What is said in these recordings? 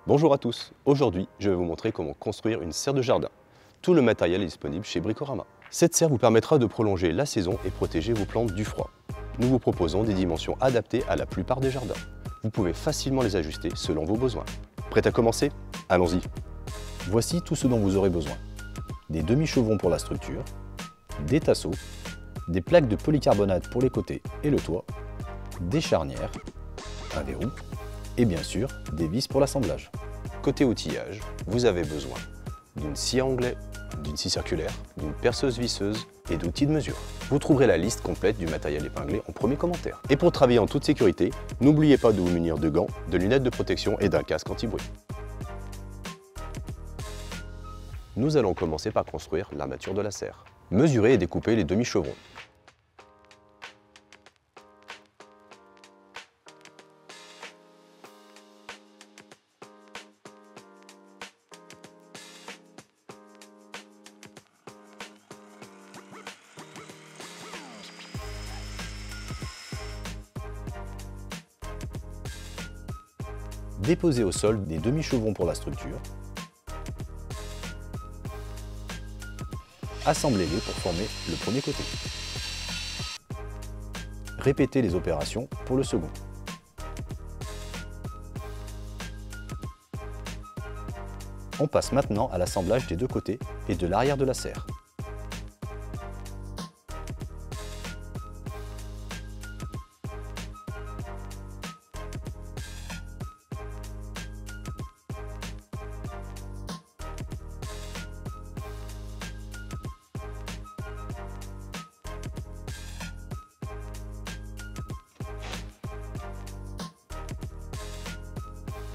Bonjour à tous, aujourd'hui je vais vous montrer comment construire une serre de jardin. Tout le matériel est disponible chez Bricorama. Cette serre vous permettra de prolonger la saison et protéger vos plantes du froid. Nous vous proposons des dimensions adaptées à la plupart des jardins. Vous pouvez facilement les ajuster selon vos besoins. Prêt à commencer? Allons-y. Voici tout ce dont vous aurez besoin. Des demi-chevrons pour la structure, des tasseaux, des plaques de polycarbonate pour les côtés et le toit, des charnières, un verrou et bien sûr des vis pour l'assemblage. Côté outillage, vous avez besoin d'une scie à onglet, d'une scie circulaire, d'une perceuse visseuse et d'outils de mesure. Vous trouverez la liste complète du matériel épinglé en premier commentaire. Et pour travailler en toute sécurité, n'oubliez pas de vous munir de gants, de lunettes de protection et d'un casque anti-bruit. Nous allons commencer par construire l'armature de la serre. Mesurez et découpez les demi-chevrons. Déposez au sol des demi-chevrons pour la structure. Assemblez-les pour former le premier côté. Répétez les opérations pour le second. On passe maintenant à l'assemblage des deux côtés et de l'arrière de la serre.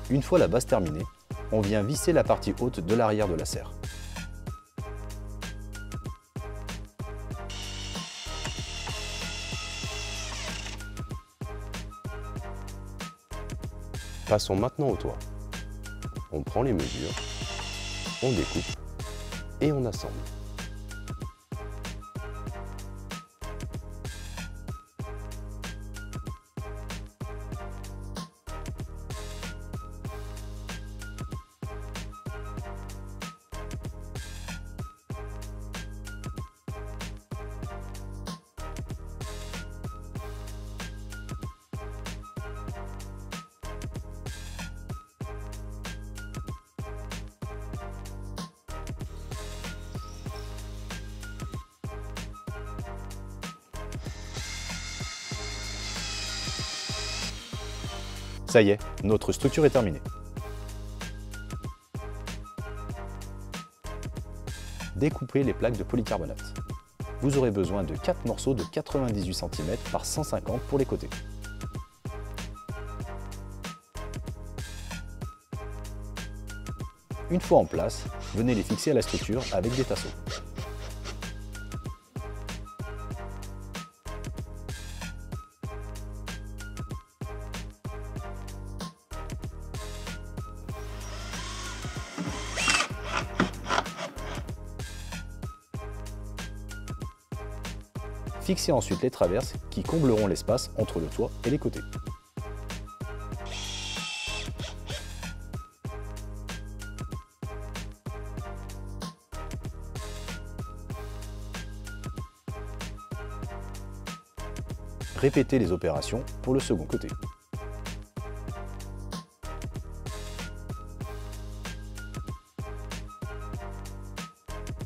Une fois la base terminée, on vient visser la partie haute de l'arrière de la serre. Passons maintenant au toit. On prend les mesures, on découpe et on assemble. Ça y est, notre structure est terminée. Découpez les plaques de polycarbonate. Vous aurez besoin de 4 morceaux de 98 cm par 150 pour les côtés. Une fois en place, venez les fixer à la structure avec des tasseaux. Fixez ensuite les traverses qui combleront l'espace entre le toit et les côtés. Répétez les opérations pour le second côté.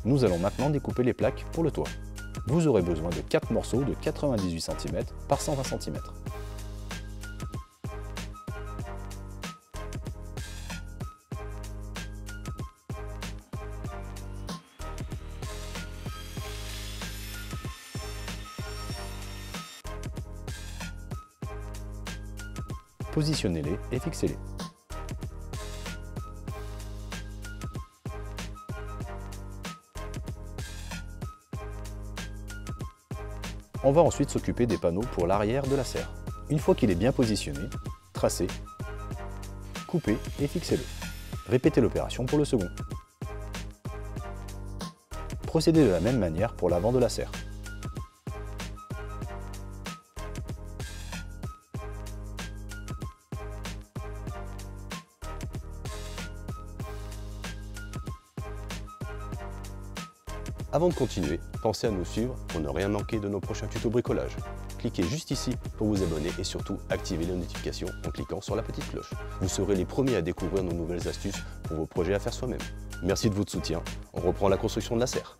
Nous allons maintenant découper les plaques pour le toit. Vous aurez besoin de 4 morceaux de 98 cm par 120 cm. Positionnez-les et fixez-les. On va ensuite s'occuper des panneaux pour l'arrière de la serre. Une fois qu'il est bien positionné, tracez, coupez et fixez-le. Répétez l'opération pour le second. Procédez de la même manière pour l'avant de la serre. Avant de continuer, pensez à nous suivre pour ne rien manquer de nos prochains tutos bricolage. Cliquez juste ici pour vous abonner et surtout activez les notifications en cliquant sur la petite cloche. Vous serez les premiers à découvrir nos nouvelles astuces pour vos projets à faire soi-même. Merci de votre soutien, on reprend la construction de la serre.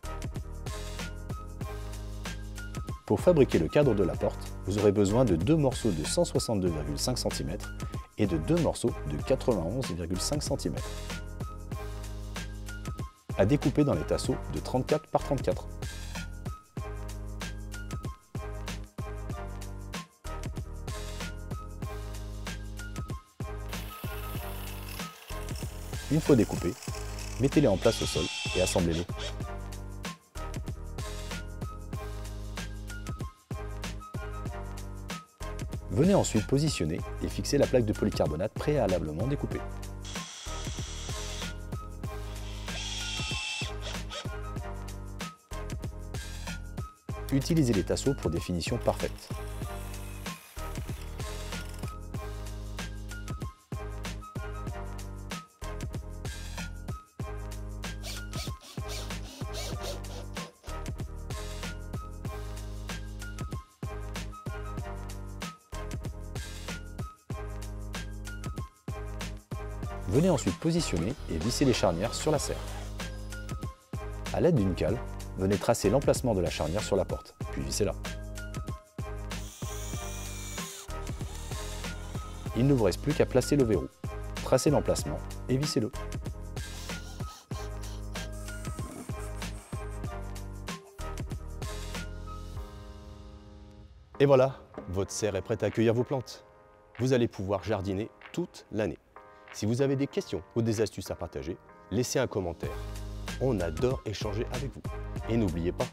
Pour fabriquer le cadre de la porte, vous aurez besoin de 2 morceaux de 162,5 cm et de 2 morceaux de 91,5 cm. À découper dans les tasseaux de 34 par 34. Une fois découpés, mettez-les en place au sol et assemblez-les. Venez ensuite positionner et fixer la plaque de polycarbonate préalablement découpée. Utilisez les tasseaux pour des finitions parfaites. Venez ensuite positionner et visser les charnières sur la serre. A l'aide d'une cale, venez tracer l'emplacement de la charnière sur la porte, puis vissez-la. Il ne vous reste plus qu'à placer le verrou. Tracez l'emplacement et vissez-le. Et voilà, votre serre est prête à accueillir vos plantes. Vous allez pouvoir jardiner toute l'année. Si vous avez des questions ou des astuces à partager, laissez un commentaire. On adore échanger avec vous. Et n'oubliez pas,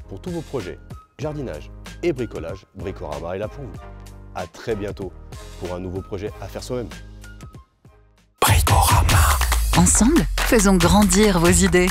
pour tous vos projets, jardinage et bricolage, Bricorama est là pour vous. À très bientôt pour un nouveau projet à faire soi-même. Bricorama. Ensemble, faisons grandir vos idées.